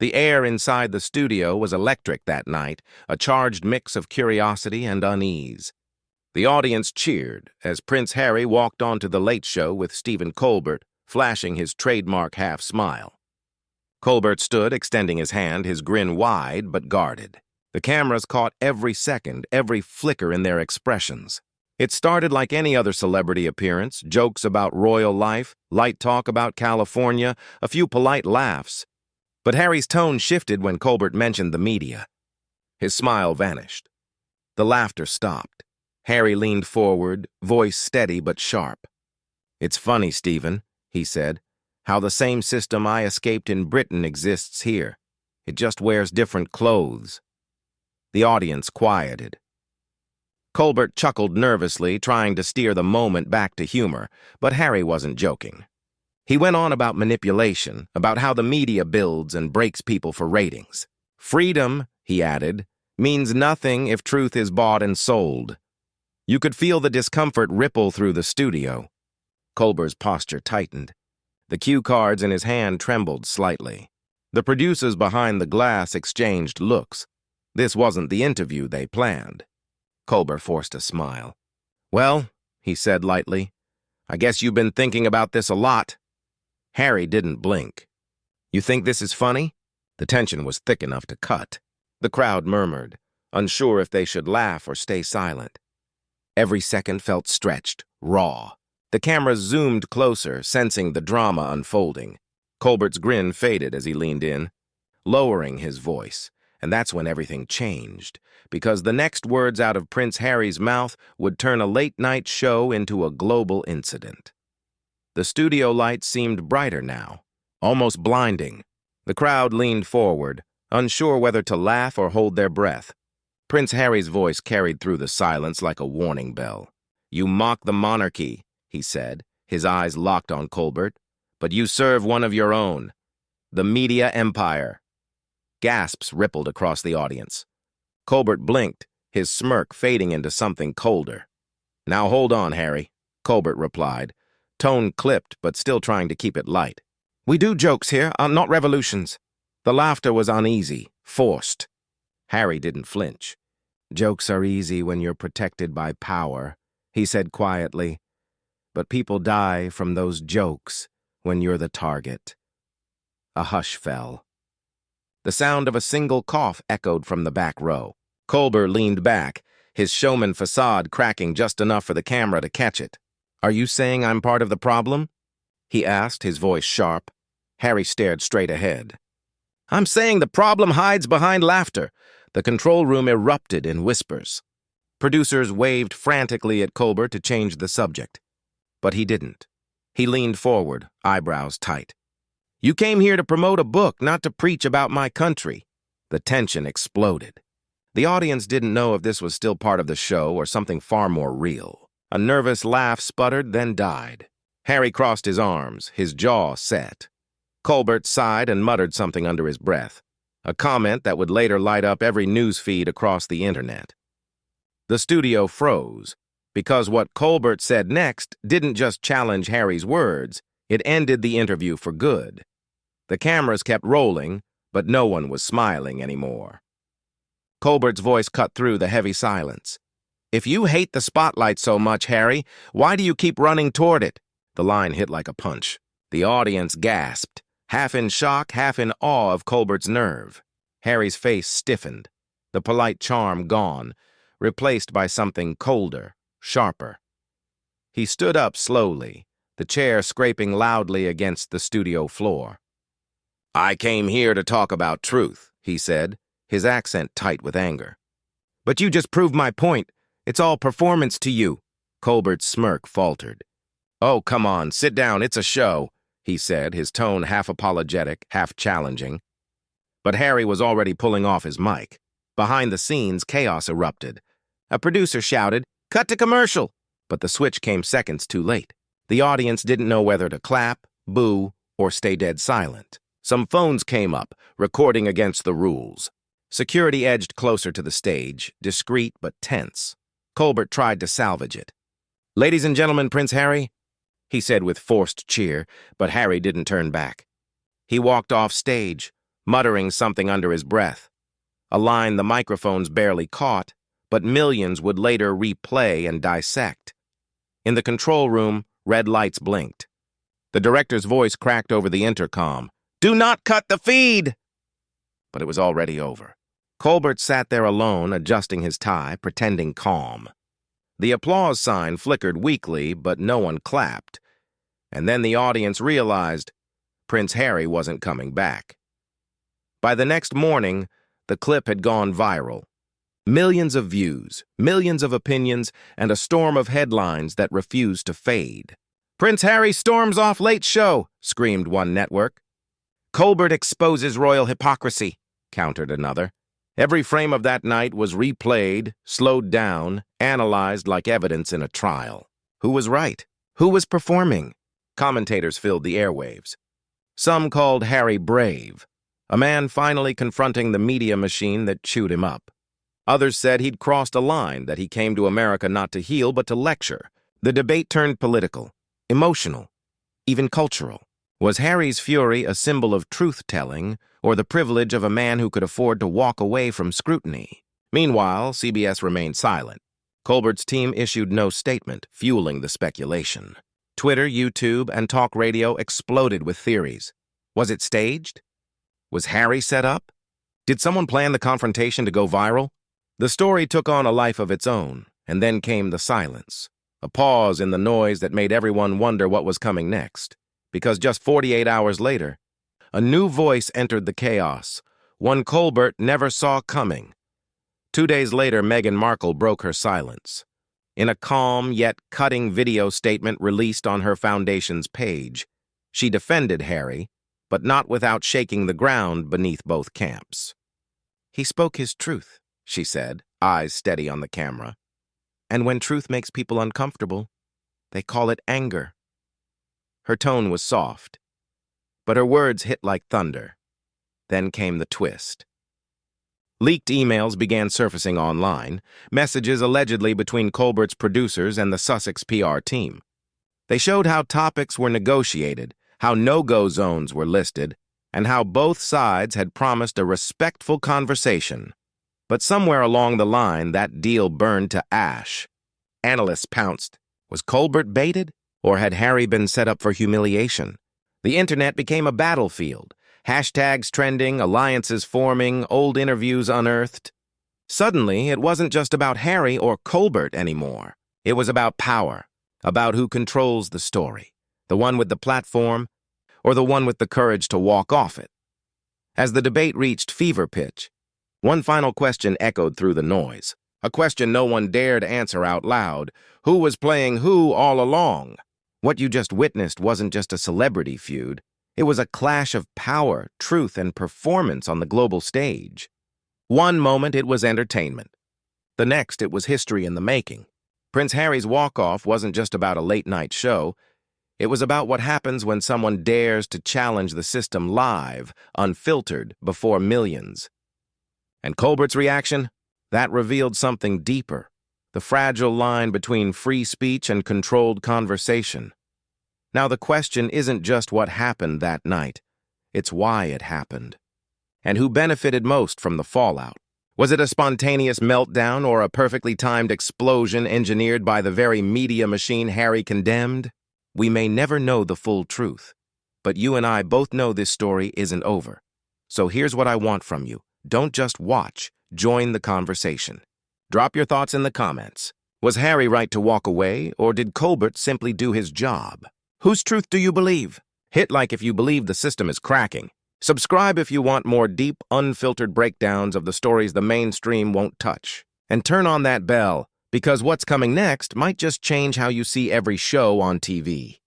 The air inside the studio was electric that night, a charged mix of curiosity and unease. The audience cheered as Prince Harry walked onto The Late Show with Stephen Colbert, flashing his trademark half-smile. Colbert stood, extending his hand, his grin wide but guarded. The cameras caught every second, every flicker in their expressions. It started like any other celebrity appearance, jokes about royal life, light talk about California, a few polite laughs. But Harry's tone shifted when Colbert mentioned the media. His smile vanished. The laughter stopped. Harry leaned forward, voice steady but sharp. "It's funny, Stephen," he said, "how the same system I escaped in Britain exists here. It just wears different clothes." The audience quieted. Colbert chuckled nervously, trying to steer the moment back to humor, but Harry wasn't joking. He went on about manipulation, about how the media builds and breaks people for ratings. "Freedom," he added, "means nothing if truth is bought and sold." You could feel the discomfort ripple through the studio. Colbert's posture tightened. The cue cards in his hand trembled slightly. The producers behind the glass exchanged looks. This wasn't the interview they planned. Colbert forced a smile. "Well," he said lightly, "I guess you've been thinking about this a lot." Harry didn't blink. "You think this is funny?" The tension was thick enough to cut. The crowd murmured, unsure if they should laugh or stay silent. Every second felt stretched, raw. The cameras zoomed closer, sensing the drama unfolding. Colbert's grin faded as he leaned in, lowering his voice, and that's when everything changed, because the next words out of Prince Harry's mouth would turn a late-night show into a global incident. The studio lights seemed brighter now, almost blinding. The crowd leaned forward, unsure whether to laugh or hold their breath. Prince Harry's voice carried through the silence like a warning bell. "You mock the monarchy," he said, his eyes locked on Colbert, "but you serve one of your own, the media empire." Gasps rippled across the audience. Colbert blinked, his smirk fading into something colder. "Now hold on, Harry," Colbert replied, tone clipped but still trying to keep it light. "We do jokes here, not revolutions." The laughter was uneasy, forced. Harry didn't flinch. "Jokes are easy when you're protected by power," he said quietly. "But people die from those jokes when you're the target." A hush fell. The sound of a single cough echoed from the back row. Colbert leaned back, his showman facade cracking just enough for the camera to catch it. "Are you saying I'm part of the problem?" he asked, his voice sharp. Harry stared straight ahead. "I'm saying the problem hides behind laughter." The control room erupted in whispers. Producers waved frantically at Colbert to change the subject. But he didn't. He leaned forward, eyebrows tight. "You came here to promote a book, not to preach about my country." The tension exploded. The audience didn't know if this was still part of the show or something far more real. A nervous laugh sputtered, then died. Harry crossed his arms, his jaw set. Colbert sighed and muttered something under his breath, a comment that would later light up every news feed across the internet. The studio froze, because what Colbert said next didn't just challenge Harry's words, it ended the interview for good. The cameras kept rolling, but no one was smiling anymore. Colbert's voice cut through the heavy silence. "If you hate the spotlight so much, Harry, why do you keep running toward it?" The line hit like a punch. The audience gasped, half in shock, half in awe of Colbert's nerve. Harry's face stiffened, the polite charm gone, replaced by something colder, sharper. He stood up slowly, the chair scraping loudly against the studio floor. "I came here to talk about truth," he said, his accent tight with anger. "But you just proved my point. It's all performance to you." Colbert's smirk faltered. "Oh, come on, sit down, it's a show," he said, his tone half apologetic, half challenging. But Harry was already pulling off his mic. Behind the scenes, chaos erupted. A producer shouted, "Cut to commercial!" But the switch came seconds too late. The audience didn't know whether to clap, boo, or stay dead silent. Some phones came up, recording against the rules. Security edged closer to the stage, discreet but tense. Colbert tried to salvage it. "Ladies and gentlemen, Prince Harry," he said with forced cheer, but Harry didn't turn back. He walked off stage, muttering something under his breath, a line the microphones barely caught, but millions would later replay and dissect. In the control room, red lights blinked. The director's voice cracked over the intercom. "Do not cut the feed!" But it was already over. Colbert sat there alone, adjusting his tie, pretending calm. The applause sign flickered weakly, but no one clapped. And then the audience realized Prince Harry wasn't coming back. By the next morning, the clip had gone viral. Millions of views, millions of opinions, and a storm of headlines that refused to fade. "Prince Harry storms off Late Show," screamed one network. "Colbert exposes royal hypocrisy," countered another. Every frame of that night was replayed, slowed down, analyzed like evidence in a trial. Who was right? Who was performing? Commentators filled the airwaves. Some called Harry brave, a man finally confronting the media machine that chewed him up. Others said he'd crossed a line, that he came to America not to heal but to lecture. The debate turned political, emotional, even cultural. Was Harry's fury a symbol of truth-telling, or the privilege of a man who could afford to walk away from scrutiny? Meanwhile, CBS remained silent. Colbert's team issued no statement, fueling the speculation. Twitter, YouTube, and talk radio exploded with theories. Was it staged? Was Harry set up? Did someone plan the confrontation to go viral? The story took on a life of its own, and then came the silence, a pause in the noise that made everyone wonder what was coming next. Because just 48 hours later, a new voice entered the chaos, one Colbert never saw coming. 2 days later, Meghan Markle broke her silence. In a calm yet cutting video statement released on her foundation's page, she defended Harry, but not without shaking the ground beneath both camps. "He spoke his truth," she said, eyes steady on the camera. "And when truth makes people uncomfortable, they call it anger." Her tone was soft, but her words hit like thunder. Then came the twist. Leaked emails began surfacing online, messages allegedly between Colbert's producers and the Sussex PR team. They showed how topics were negotiated, how no-go zones were listed, and how both sides had promised a respectful conversation. But somewhere along the line, that deal burned to ash. Analysts pounced. Was Colbert baited? Or had Harry been set up for humiliation? The internet became a battlefield. Hashtags trending, alliances forming, old interviews unearthed. Suddenly, it wasn't just about Harry or Colbert anymore. It was about power, about who controls the story, the one with the platform, or the one with the courage to walk off it. As the debate reached fever pitch, one final question echoed through the noise, a question no one dared answer out loud. Who was playing who all along? What you just witnessed wasn't just a celebrity feud. It was a clash of power, truth, and performance on the global stage. One moment it was entertainment. The next it was history in the making. Prince Harry's walk-off wasn't just about a late-night show. It was about what happens when someone dares to challenge the system live, unfiltered, before millions. And Colbert's reaction? That revealed something deeper. The fragile line between free speech and controlled conversation. Now the question isn't just what happened that night, it's why it happened. And who benefited most from the fallout? Was it a spontaneous meltdown or a perfectly timed explosion engineered by the very media machine Harry condemned? We may never know the full truth, but you and I both know this story isn't over. So here's what I want from you. Don't just watch, join the conversation. Drop your thoughts in the comments. Was Harry right to walk away, or did Colbert simply do his job? Whose truth do you believe? Hit like if you believe the system is cracking. Subscribe if you want more deep, unfiltered breakdowns of the stories the mainstream won't touch. And turn on that bell, because what's coming next might just change how you see every show on TV.